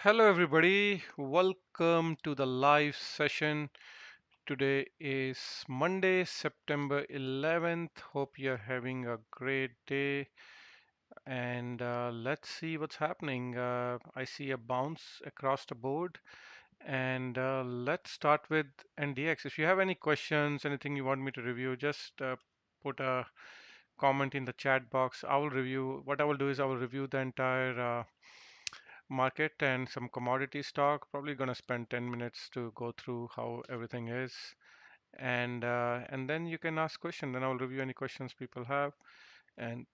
Hello, everybody. Welcome to the live session. Today is Monday, September 11th. Hope you're having a great day. And let's see what's happening. I see a bounce across the board. And let's start with NDX. If you have any questions, anything you want me to review, just put a comment in the chat box. I will review. What I will do is I will review the entire market and some commodity stock. Probably gonna spend 10 minutes to go through how everything is, and then you can ask questions. Then I'll review any questions people have, and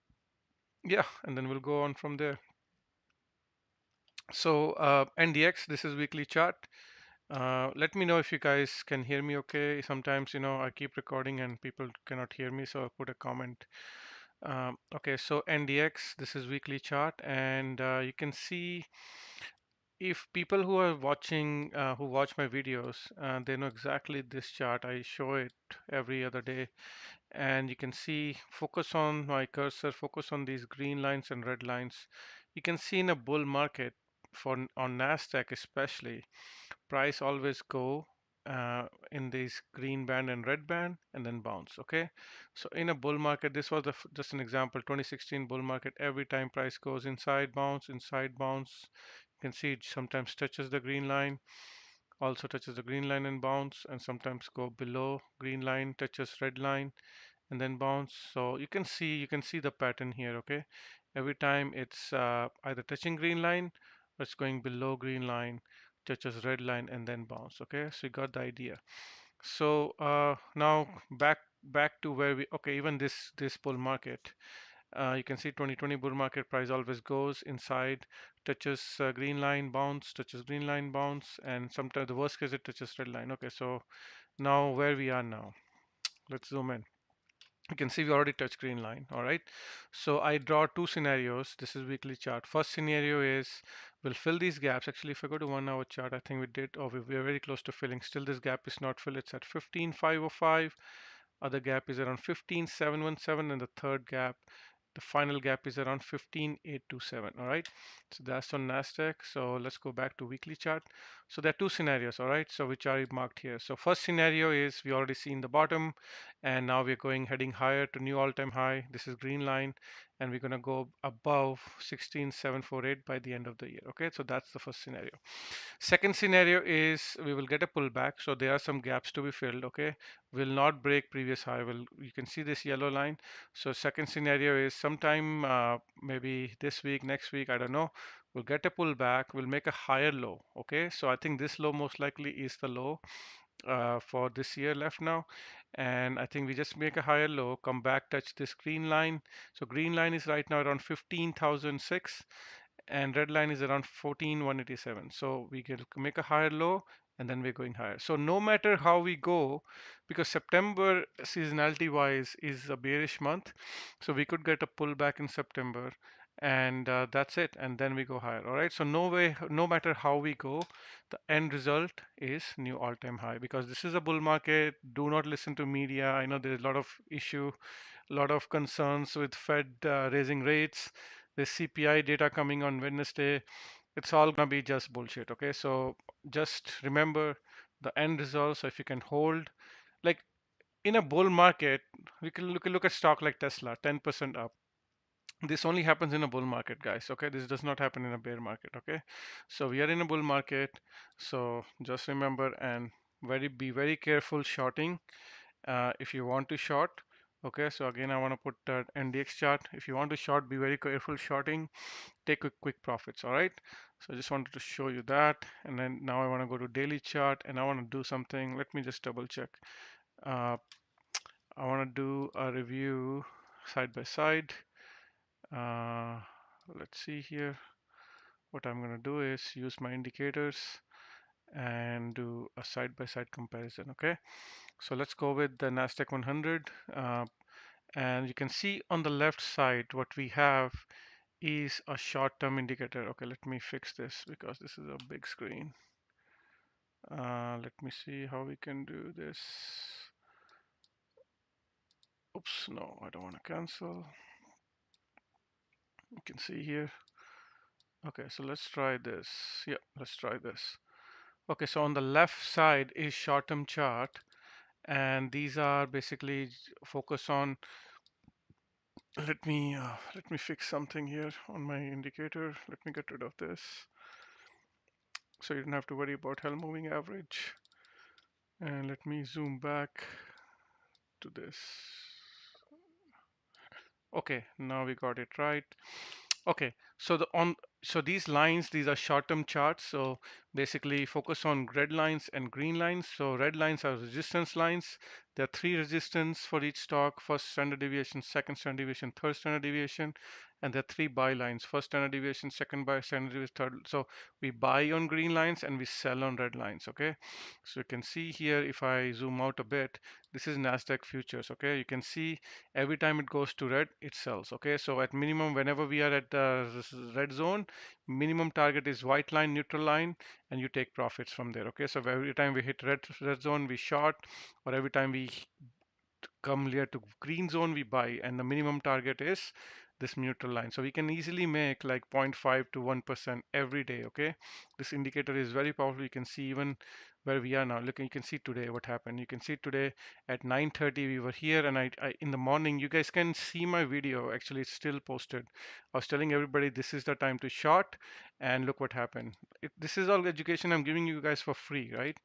yeah, and then we'll go on from there. So NDX, this is weekly chart. Let me know if you guys can hear me okay. Sometimes, I keep recording and people cannot hear me, so I'll put a comment. Okay, so NDX, this is weekly chart, and you can see if people who are watching, who watch my videos, they know exactly this chart. I show it every other day, and you can see, focus on my cursor, focus on these green lines and red lines. You can see in a bull market, on Nasdaq especially, price always go in these green band and red band and then bounce. Okay, so in a bull market, this was just an example. 2016 bull market, every time price goes inside bounce, you can see it sometimes touches the green line, also touches the green line and bounce, and sometimes go below green line, touches red line and then bounce. So you can see the pattern here. Okay, every time it's either touching green line or it's going below green line, touches red line and then bounce. Okay, so you got the idea. So now back to where we, okay, even this bull market, you can see 2020 bull market price always goes inside, touches green line, bounce, touches green line, bounce, and sometimes the worst case it touches red line. Okay, so now where we are now, let's zoom in. You can see we already touched green line. All right, so I draw two scenarios. This is weekly chart. First scenario is we'll fill these gaps. Actually, if I go to 1 hour chart, I think we did, or we are very close to filling. Still this gap is not filled. It's at 15,505. Other gap is around 15,717, and the third gap, the final gap, is around 15,827. All right, so that's on Nasdaq. So let's go back to weekly chart. So there are two scenarios. All right, so which are marked here. So first scenario is we already seen the bottom, and now we're going heading higher to new all-time high. This is green line, and we're gonna go above 16,748 by the end of the year. Okay, so that's the first scenario. Second scenario is we will get a pullback, so there are some gaps to be filled. Okay, will not break previous high. Will, you can see this yellow line. So second scenario is sometime maybe this week, next week, I don't know. We'll get a pullback. We'll make a higher low. Okay, so I think this low most likely is the low for this year left now, and I think we just make a higher low, come back, touch this green line. So green line is right now around 15,006, and red line is around 14,187. So we can make a higher low, and then we're going higher. So no matter how we go, because September seasonality wise is a bearish month, so we could get a pullback in September, and that's it, and then we go higher. All right, so no way, no matter how we go, the end result is new all-time high. Because this is a bull market, do not listen to media. I know there's a lot of issue, a lot of concerns with Fed raising rates. The CPI data coming on Wednesday. It's all gonna be just bullshit. Okay, so just remember the end result. So if you can hold, like in a bull market, we can look at stock like Tesla, 10% up. This only happens in a bull market, guys. Okay, this does not happen in a bear market. Okay, so we are in a bull market, so just remember, and be very careful shorting if you want to short. Okay, so again, I want to put that NDX chart. If you want to short, be very careful shorting, take quick profits. All right, so I just wanted to show you that. And then now I want to go to daily chart, and I want to do something. Let me just double check. uh, I want to do a review side by side. uh, let's see here. What I'm going to do is use my indicators and do a side by side comparison. Okay, so let's go with the Nasdaq 100. And you can see on the left side what we have is a short-term indicator. Okay, let me fix this because this is a big screen. Let me see how we can do this. Oops, no, I don't want to cancel. You can see here. Okay, so let's try this. Yeah, let's try this. Okay, so on the left side is short-term chart, and these are basically focus on. Let me fix something here on my indicator. Let me get rid of this, so you don't have to worry about hell moving average. And let me zoom back to this. Okay, now we got it right. Okay, so these lines, these are short-term charts. So basically focus on red lines and green lines. So red lines are resistance lines. There are three resistance for each stock: first standard deviation, second standard deviation, third standard deviation, and there are three buy lines: first standard deviation, second buy standard deviation, third. So we buy on green lines and we sell on red lines. Okay, so you can see here if I zoom out a bit, this is Nasdaq futures. Okay, you can see every time it goes to red it sells. Okay, so at minimum whenever we are at the red zone, minimum target is white line, neutral line, and you take profits from there. Okay, so every time we hit red zone we short, or every time we come near to green zone we buy, and the minimum target is this neutral line. So we can easily make like 0.5 to 1% every day. Okay, this indicator is very powerful. You can see even where we are now. Look, you can see today what happened. You can see today at 9:30 we were here, and I in the morning, you guys can see my video. Actually, it's still posted. I was telling everybody this is the time to short, and look what happened. This is all education I'm giving you guys for free, right?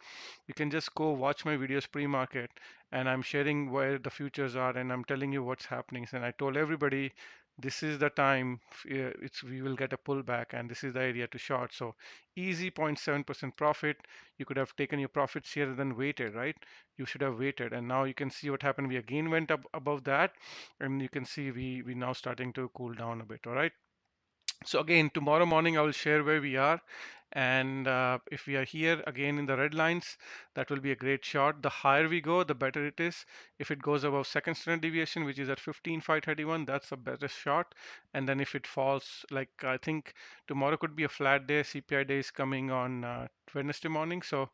You can just go watch my videos pre-market, and I'm sharing where the futures are, and I'm telling you what's happening. And I told everybody this is the time, we will get a pullback, and this is the area to short. So easy 0.7% profit. You could have taken your profits here and then waited, right? You should have waited, and now you can see what happened. We again went up above that, and you can see we now starting to cool down a bit. All right. So again, tomorrow morning I will share where we are, and if we are here again in the red lines, that will be a great shot. The higher we go, the better it is. If it goes above second standard deviation, which is at 15,531, that's the better shot. And then if it falls, like I think tomorrow could be a flat day. CPI day is coming on Wednesday morning, so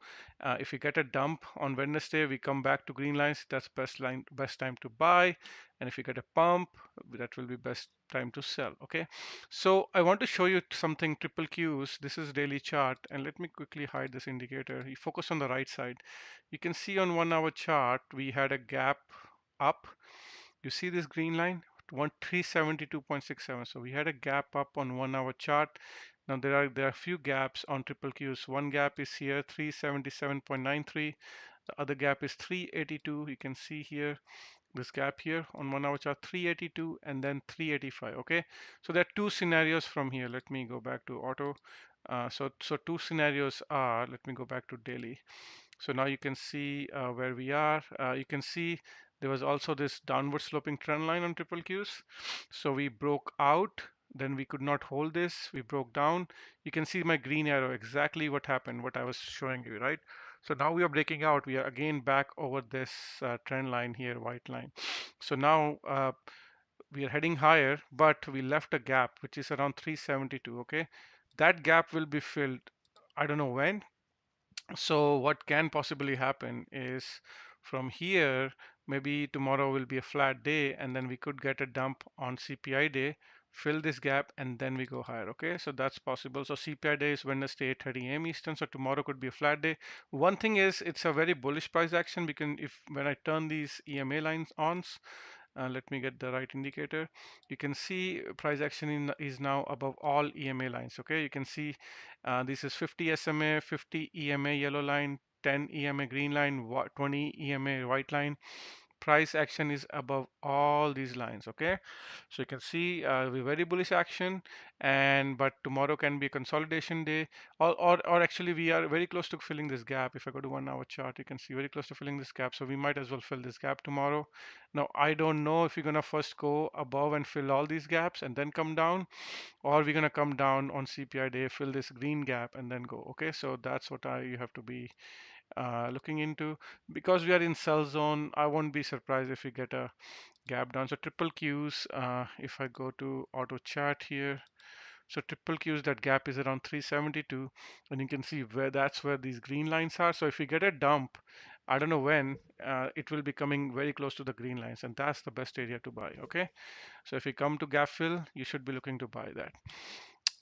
if we get a dump on Wednesday, we come back to green lines. That's best time to buy. And if you get a pump, that will be best time to sell. Okay, so I want to show you something triple Qs. This is daily chart, and let me quickly hide this indicator. You focus on the right side. You can see on 1 hour chart we had a gap up. You see this green line, 372.67. So we had a gap up on 1 hour chart. Now there are a few gaps on triple Qs. One gap is here, 377.93. The other gap is 382. You can see here this gap here on 1 hour chart, 382 and then 385. Okay, so there are two scenarios from here. Let me go back to auto. So two scenarios are, let me go back to daily. So now you can see where we are. You can see there was also this downward sloping trend line on triple Qs. So we broke out, then we could not hold this. We broke down. You can see my green arrow, exactly what happened, what I was showing you, right? So now we are breaking out. We are again back over this trend line here, white line. So now we are heading higher, but we left a gap, which is around 372. Okay, that gap will be filled. I don't know when, so what can possibly happen is from here, maybe tomorrow will be a flat day, and then we could get a dump on CPI day, fill this gap, and then we go higher. Okay, so that's possible. So CPI day is Wednesday 8:30 a.m. Eastern, so tomorrow could be a flat day. One thing is it's a very bullish price action. We can, if when I turn these EMA lines on, let me get the right indicator. You can see price action is now above all EMA lines. Okay, you can see this is 50 SMA, 50 EMA yellow line, 10 EMA green line, 20 EMA white line. Price action is above all these lines. Okay, so you can see we very bullish action, and but tomorrow can be a consolidation day, or actually we are very close to filling this gap. If I go to 1 hour chart, you can see very close to filling this gap, so we might as well fill this gap tomorrow. Now I don't know if you're gonna first go above and fill all these gaps and then come down, or we're gonna come down on CPI day, fill this green gap and then go. Okay, so that's what you have to be looking into. Because we are in sell zone, I won't be surprised if we get a gap down. So triple Qs, if I go to auto chart here, so triple Qs, that gap is around 372, and you can see where that's where these green lines are. So if we get a dump, I don't know when, it will be coming very close to the green lines, and that's the best area to buy. Okay, so if you come to gap fill, you should be looking to buy that.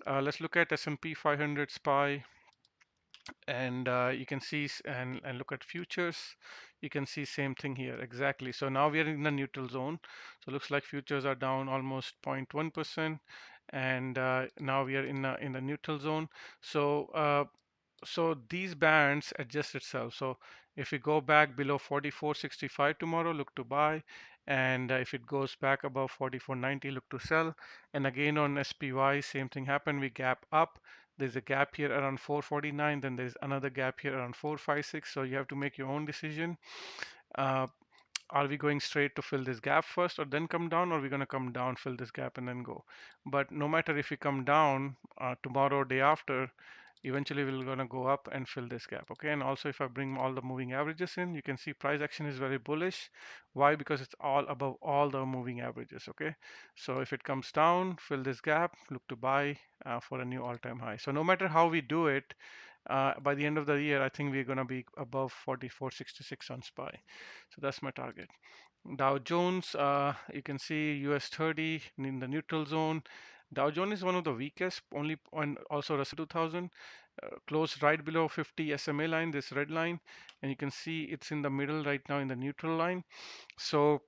Let's look at S&P 500 SPY, and you can see and look at futures. You can see same thing here exactly. So now we are in the neutral zone. So looks like futures are down almost 0.1%, and now we are in the neutral zone. So these bands adjust itself. So if we go back below 44.65 tomorrow, look to buy. And if it goes back above 44.90, look to sell. And again on SPY, same thing happened. We gap up. There's a gap here around 449. Then there's another gap here around 456. So you have to make your own decision. Uh, are we going straight to fill this gap first or then come down, or are we going to come down, fill this gap, and then go? But no matter if we come down tomorrow or day after, eventually we're going to go up and fill this gap. Okay, and also if I bring all the moving averages in, you can see price action is very bullish. Why? Because it's all above all the moving averages. Okay, so if it comes down, fill this gap, look to buy for a new all-time high. So no matter how we do it, by the end of the year, I think we're going to be above 44.66 on SPY. So that's my target. Dow Jones, you can see US 30 in the neutral zone. Dow Jones is one of the weakest, only and also Russell 2000 closed right below 50 SMA line, this red line, and you can see it's in the middle right now in the neutral line. So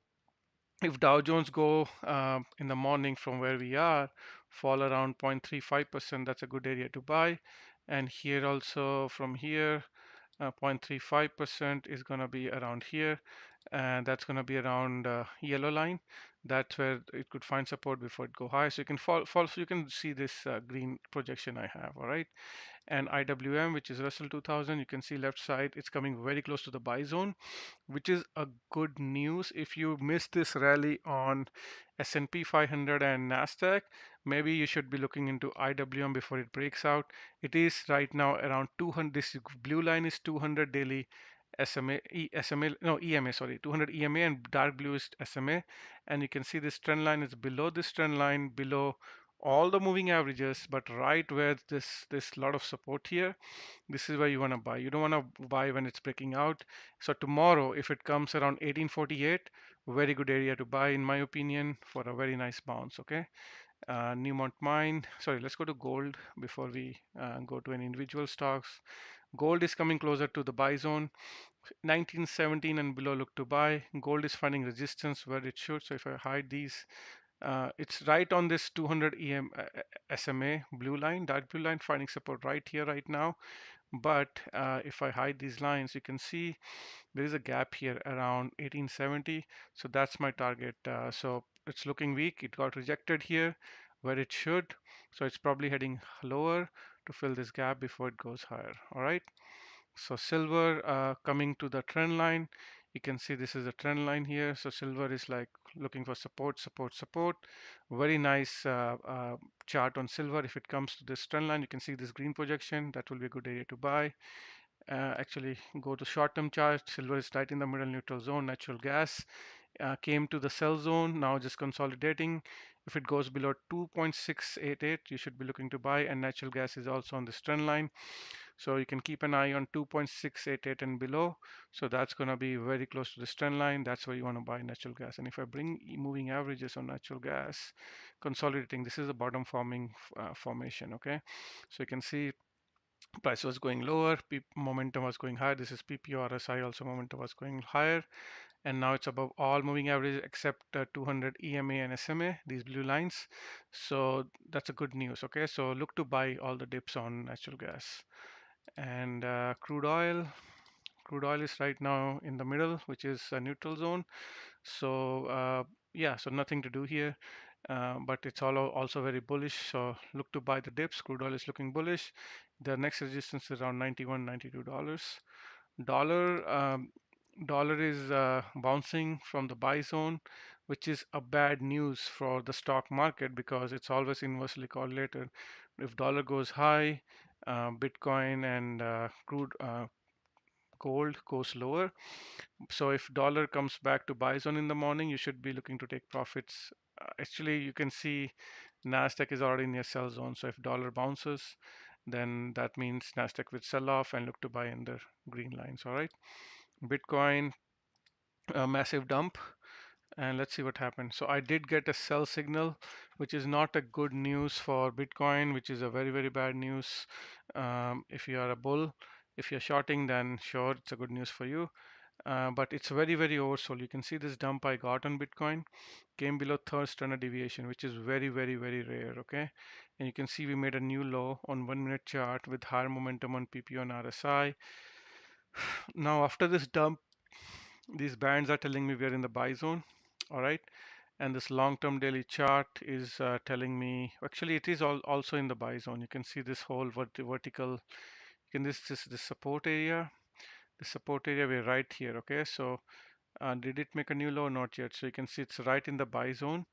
if Dow Jones go in the morning from where we are, fall around 0.35%, that's a good area to buy. And here also from here, 0.35% is going to be around here, and that's going to be around yellow line. That's where it could find support before it go high. So you can fall so you can see this green projection I have. All right, and IWM, which is Russell 2000, you can see left side, it's coming very close to the buy zone, which is a good news. If you missed this rally on S&P 500 and Nasdaq, maybe you should be looking into IWM before it breaks out. It is right now around 200. This blue line is 200 daily SMA, no EMA, sorry, 200 EMA, and dark blue is SMA. And you can see this trend line is below this trend line, below all the moving averages, but right where this lot of support here, this is where you want to buy. You don't want to buy when it's breaking out. So tomorrow, if it comes around 1848, very good area to buy in my opinion for a very nice bounce. Okay, Newmont Mine. Sorry, let's go to gold before we go to any individual stocks. Gold is coming closer to the buy zone. 1917 and below look to buy. Gold is finding resistance where it should. So if I hide these, it's right on this 200 SMA blue line, dark blue line, finding support right here, right now. But if I hide these lines, you can see there is a gap here around 1870. So that's my target. So it's looking weak. It got rejected here where it should. So it's probably heading lower to fill this gap before it goes higher. All right. So silver coming to the trend line. You can see this is a trend line here. So silver is like looking for support, support, support. Very nice chart on silver. If it comes to this trend line, you can see this green projection. That will be a good area to buy. Actually, go to short-term chart. Silver is right in the middle neutral zone. Natural gas came to the sell zone. Now just consolidating. If it goes below 2.688, you should be looking to buy. And natural gas is also on this trend line. So you can keep an eye on 2.688 and below. So that's going to be very close to this trend line. That's where you want to buy natural gas. And if I bring moving averages on natural gas, consolidating, this is a bottom forming formation. Okay, so you can see price was going lower, momentum was going higher. This is PPRSI also, momentum was going higher, and now it's above all moving averages except 200 EMA and SMA, these blue lines. So that's a good news. Okay, so look to buy all the dips on natural gas. And crude oil is right now in the middle, which is a neutral zone. So yeah, so nothing to do here. But it's all also very bullish. So look to buy the dips. Crude oil is looking bullish. The next resistance is around 91, $92. Dollar dollar is bouncing from the buy zone, which is a bad news for the stock market because it's always inversely correlated. If dollar goes high, Bitcoin and crude gold goes lower. So if dollar comes back to buy zone in the morning, you should be looking to take profits. Actually, you can see Nasdaq is already near sell zone. So if dollar bounces, then that means Nasdaq will sell off and look to buy in the green lines. All right. Bitcoin, a massive dump. and let's see what happens. So I did get a sell signal, which is not a good news for Bitcoin, which is a very, very bad news. If you are a bull, if you're shorting, then sure, it's a good news for you. But it's very, very oversold. You can see this dump I got on Bitcoin came below third standard deviation, which is very, very, very rare. Okay, and you can see we made a new low on 1 minute chart with higher momentum on PPO and RSI. Now after this dump, these bands are telling me we are in the buy zone. All right, and this long-term daily chart is telling me actually it is also in the buy zone. You can see this whole vertical. You can this support area. The support area we're right here. Okay, so did it make a new low? Not yet. So you can see it's right in the buy zone,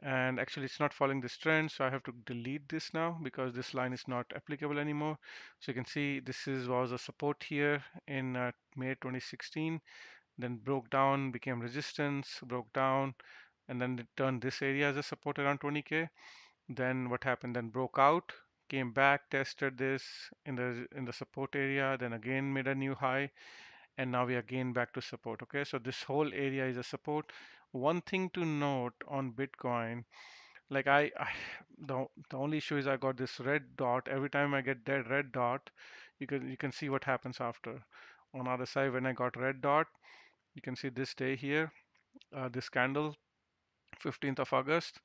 and actually it's not following this trend. So I have to delete this now because this line is not applicable anymore. So you can see this is was a support here in May 2016, then broke down, became resistance, broke down, and then it turned this area as a support around 20K. Then what happened? Then broke out, came back, tested this in the support area, then again made a new high, and now we are again back to support. Okay, so this whole area is a support. One thing to note on Bitcoin, like the only issue is I got this red dot. Every time I get that red dot, you can see what happens after. On the other side, when I got red dot, you can see this day here, this candle, 15th of August.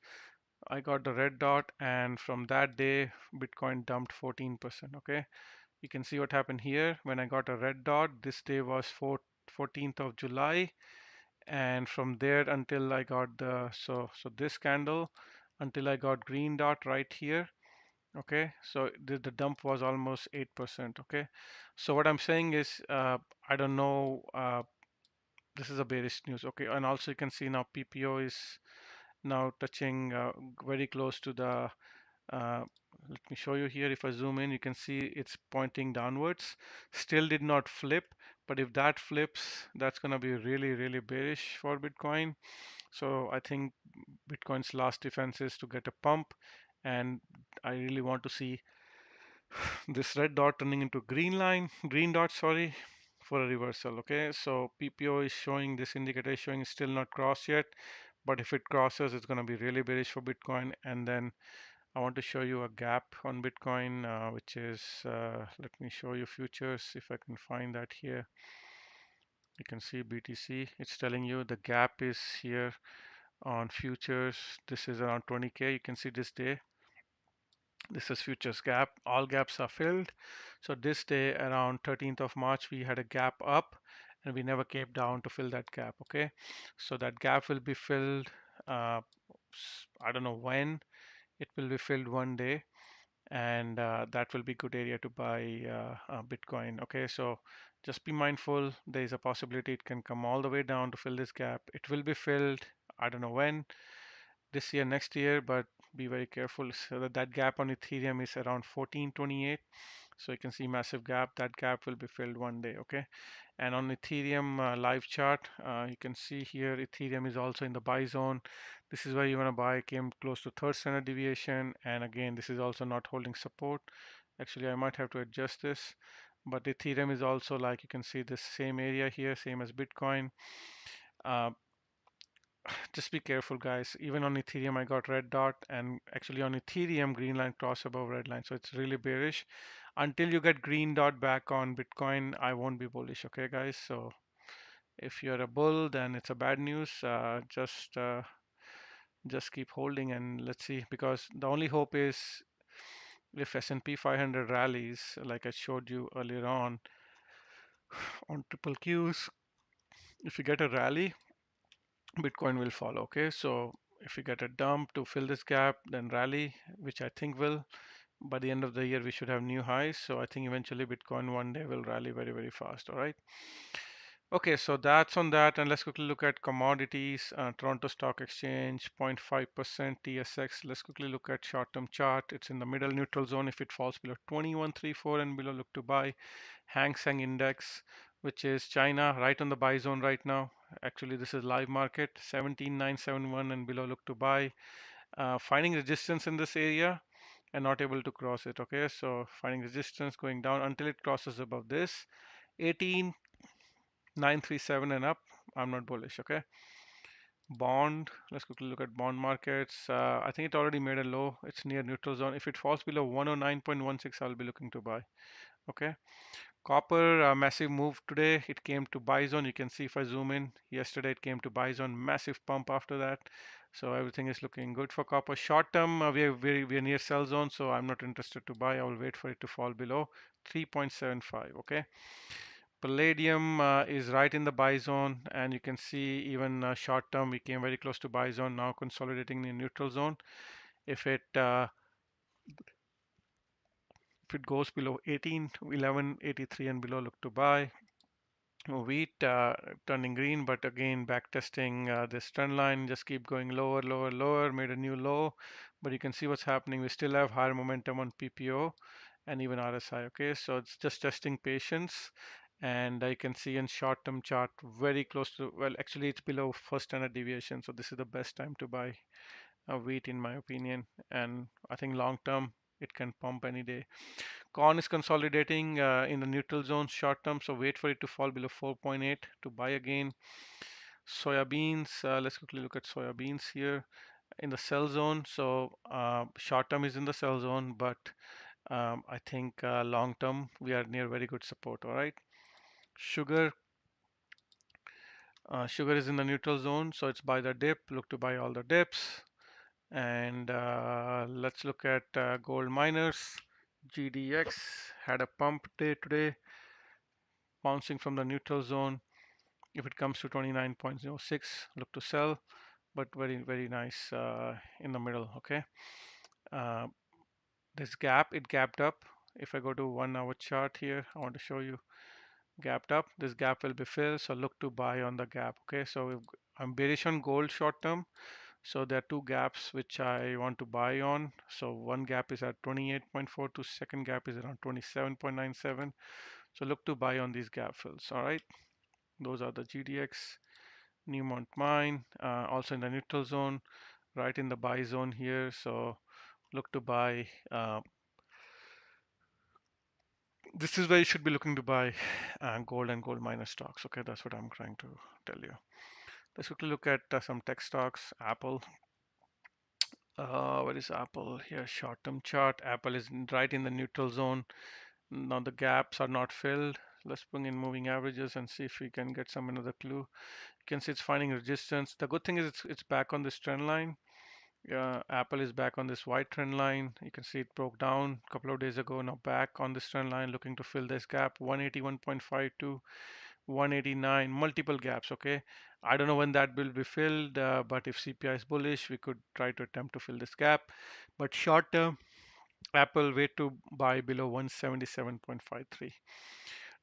I got the red dot, and from that day, Bitcoin dumped 14%. Okay, you can see what happened here when I got a red dot. This day was 14th of July, and from there until I got so this candle until I got green dot right here. Okay, so the dump was almost 8%. Okay, so what I'm saying is I don't know. This is a bearish news. Okay, and also you can see now PPO is now touching very close to the uh, let me show you here. If I zoom in, you can see it's pointing downwards. Still did not flip, but if that flips, that's going to be really, really bearish for Bitcoin. So I think Bitcoin's last defense is to get a pump, and I really want to see this red dot turning into green dot, sorry, for a reversal. Okay, so PPO is showing, this indicator is showing still not crossed yet, but if it crosses, it's going to be really bearish for Bitcoin. And then I want to show you a gap on Bitcoin, which is, let me show you futures if I can find that here. You can see BTC, it's telling you the gap is here on futures. This is around 20K. You can see this day. This is futures gap. All gaps are filled. So this day around 13th of March, we had a gap up and we never came down to fill that gap. Okay. So that gap will be filled. Uh, I don't know when it will be filled one day, and that will be good area to buy Bitcoin. Okay, so just be mindful. There is a possibility it can come all the way down to fill this gap. It will be filled. I don't know when, this year, next year, but be very careful. So that gap on Ethereum is around 1428. So you can see massive gap. That gap will be filled one day. Okay, and on Ethereum live chart, you can see here Ethereum is also in the buy zone. This is where you want to buy. Came close to third standard deviation, and again this is also not holding support. Actually, I might have to adjust this, but Ethereum is also, like, you can see this same area here, same as Bitcoin. uh, just be careful, guys. Even on Ethereum I got red dot, and actually on Ethereum green line cross above red line, so it's really bearish. Until you get green dot back on Bitcoin, I won't be bullish. Okay, guys, so if you're a bull, then it's a bad news. Just keep holding, and let's see, because the only hope is if S&P 500 rallies, like I showed you earlier on triple Qs. If you get a rally, Bitcoin will follow. Okay, so if you get a dump to fill this gap, then rally, which I think will. By the end of the year, we should have new highs. So I think eventually Bitcoin one day will rally very, very fast. All right. Okay, so that's on that, and let's quickly look at commodities. Toronto Stock Exchange, 0.5% TSX. Let's quickly look at short-term chart. It's in the middle neutral zone. If it falls below 2134 and below, look to buy. Hang Seng Index, which is China, right on the buy zone right now. Actually, this is live market, 17971 and below, look to buy. Finding resistance in this area and not able to cross it. Okay, so finding resistance going down until it crosses above this 18937 and up. I'm not bullish. Okay, Bond, let's quickly look at bond markets. I think it already made a low. It's near neutral zone. If it falls below 109.16, I'll be looking to buy. Okay. Copper, massive move today. It came to buy zone. You can see if I zoom in, yesterday it came to buy zone, massive pump after that. So everything is looking good for copper. Short term, we are near sell zone, so I'm not interested to buy. I will wait for it to fall below 3.75. Okay. Palladium is right in the buy zone, and you can see even short term we came very close to buy zone. Now consolidating the neutral zone. If it if it goes below 18, 1183 and below, look to buy. Wheat turning green, but again back testing this trend line. Just keep going lower, lower, lower. Made a new low, but you can see what's happening. We still have higher momentum on PPO and even RSI. Okay, so it's just testing patience, and you can see in short-term chart very close to, well, actually it's below first standard deviation. So this is the best time to buy wheat in my opinion, and I think long-term it can pump any day. Corn is consolidating in the neutral zone short term, so wait for it to fall below 4.8 to buy again. Soybeans, let's quickly look at soybeans here in the sell zone. So short term is in the sell zone, but I think long term we are near very good support. All right. Sugar, sugar is in the neutral zone, so it's buy the dip. Look to buy all the dips. And let's look at gold miners. GDX had a pump day today, bouncing from the neutral zone. If it comes to 29.06, look to sell, but very, very nice in the middle. Okay. Uh, this gap, it gapped up. If I go to 1 hour chart here, I want to show you gapped up. This gap will be filled, so look to buy on the gap. Okay, so I'm bearish on gold short term. So there are two gaps which I want to buy on. So one gap is at 28.42, second gap is around 27.97. So look to buy on these gap fills. All right, those are the GDX. Newmont mine, also in the neutral zone, right in the buy zone here. So look to buy. This is where you should be looking to buy gold and gold miner stocks. Okay, that's what I'm trying to tell you. Let's quickly look at some tech stocks. Apple. What is Apple here? Short-term chart. Apple is right in the neutral zone. Now the gaps are not filled. Let's bring in moving averages and see if we can get some another clue. You can see it's finding resistance. The good thing is it's back on this trend line. Apple is back on this white trend line. You can see it broke down a couple of days ago. Now back on this trend line, looking to fill this gap. 181.5 to 189, multiple gaps. Okay, I don't know when that will be filled, but if CPI is bullish, we could try to attempt to fill this gap. But short term, Apple wait to buy below 177.53.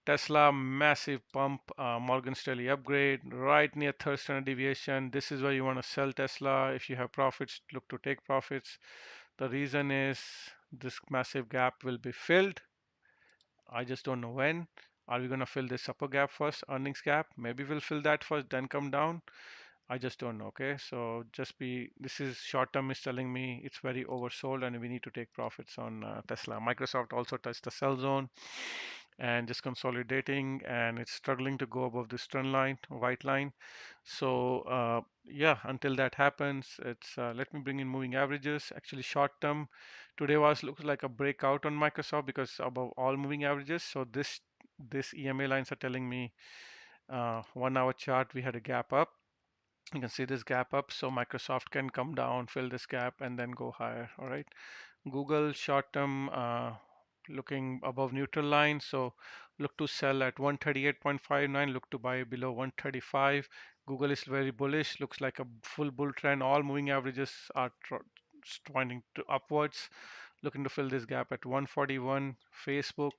Tesla, massive pump, Morgan Stanley upgrade, right near third standard deviation. This is where you want to sell Tesla. If you have profits, look to take profits. The reason is this massive gap will be filled. I just don't know when. Are we going to fill this upper gap first, earnings gap? Maybe we'll fill that first, then come down. I just don't know. Okay, so just be, this is short term is telling me it's very oversold and we need to take profits on Tesla. Microsoft also touched the sell zone and just consolidating, and it's struggling to go above this trend line, white line. So yeah, until that happens, it's let me bring in moving averages. Actually, short term today was looks like a breakout on Microsoft because above all moving averages. So this EMA lines are telling me 1 hour chart we had a gap up. You can see this gap up, so Microsoft can come down, fill this gap, and then go higher. All right. Google short term looking above neutral line, so look to sell at 138.59, look to buy below 135. Google is very bullish, looks like a full bull trend. All moving averages are pointing to upwards, looking to fill this gap at 141. Facebook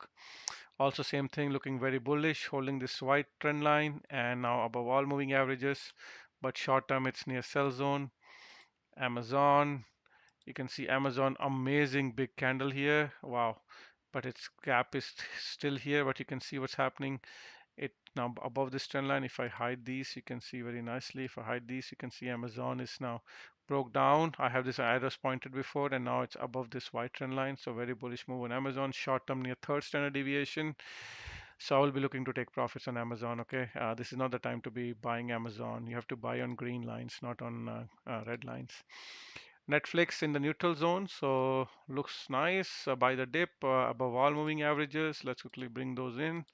also same thing, looking very bullish, holding this white trend line and now above all moving averages, but short term it's near sell zone. Amazon, you can see Amazon, amazing big candle here. Wow. But its gap is still here, but you can see what's happening. It now above this trend line. If I hide these, you can see very nicely. If I hide these, you can see Amazon is now broke down. I have this arrows pointed before, and now it's above this white trend line. So very bullish move on Amazon. Short term near third standard deviation. So I will be looking to take profits on Amazon. Okay, this is not the time to be buying Amazon. You have to buy on green lines, not on red lines. Netflix in the neutral zone, so looks nice. Buy the dip above all moving averages. Let's quickly bring those in.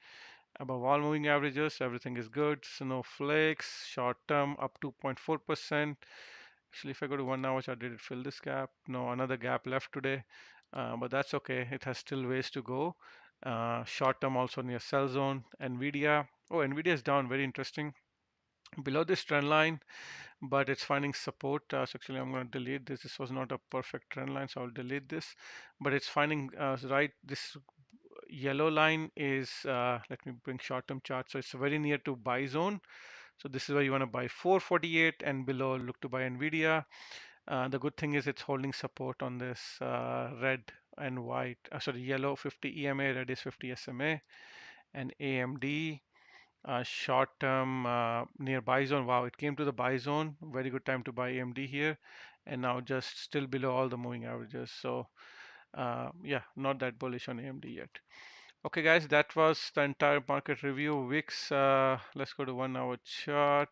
Above all moving averages, everything is good. Snowflakes, short term up 2.4%. Actually, if I go to 1 hour chart, did it fill this gap? No, another gap left today, but that's okay. It has still ways to go. Short term also near sell zone. Nvidia. Oh, Nvidia is down. Very interesting. Below this trend line, but it's finding support. So actually, I'm going to delete this. This was not a perfect trend line, so I'll delete this. But it's finding right. This yellow line is. Let me bring short-term chart. So it's very near to buy zone. So this is where you want to buy 448 and below. Look to buy Nvidia. The good thing is it's holding support on this red and white. Sorry, yellow 50 EMA, red is 50 SMA, and AMD. Short term near buy zone. Wow, it came to the buy zone. Very good time to buy AMD here, and now just still below all the moving averages. So yeah, not that bullish on AMD yet. Okay, guys, that was the entire market review. VIX. Let's go to 1 hour chart.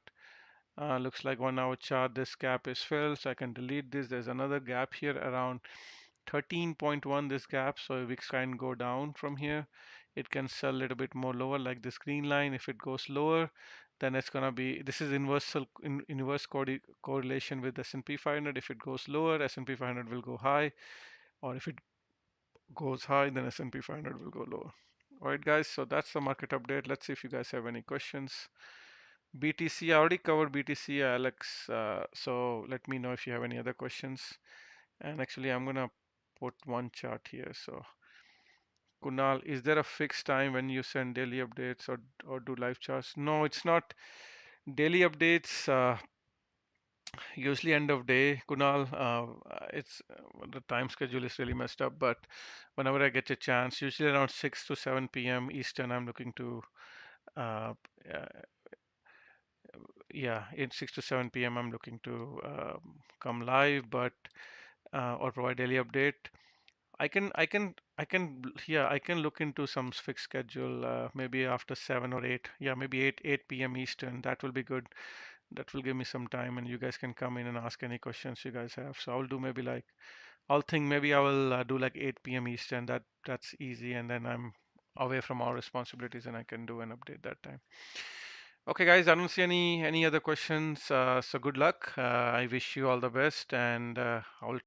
Looks like 1 hour chart. This gap is filled, so I can delete this. There's another gap here around 13.1, this gap, so VIX can go down from here. It can sell a little bit more lower like this green line. If it goes lower, then it's gonna be, this is inverse correlation with S&P 500. If it goes lower, S&P 500 will go high, or if it goes high, then S&P 500 will go lower. All right, guys, so that's the market update. Let's see if you guys have any questions. BTC, I already covered BTC, Alex, so let me know if you have any other questions. And actually, I'm gonna put one chart here. So Kunal, is there a fixed time when you send daily updates or do live charts? No, it's not daily updates. Usually end of day, Kunal. It's the time schedule is really messed up, but whenever I get a chance, usually around 6 to 7 p.m. Eastern, I'm looking to, uh, uh, yeah, in 6 to 7 p.m. I'm looking to come live, but or provide daily update. Yeah, I can look into some fixed schedule, maybe after 7 or 8. Yeah, maybe 8 p.m. Eastern. That will be good. That will give me some time, and you guys can come in and ask any questions you guys have. So I'll do maybe like, I'll think maybe I will do like 8 p.m. Eastern. That's easy, and then I'm away from all responsibilities, and I can do an update that time. Okay, guys, I don't see any other questions. So good luck. I wish you all the best, and I'll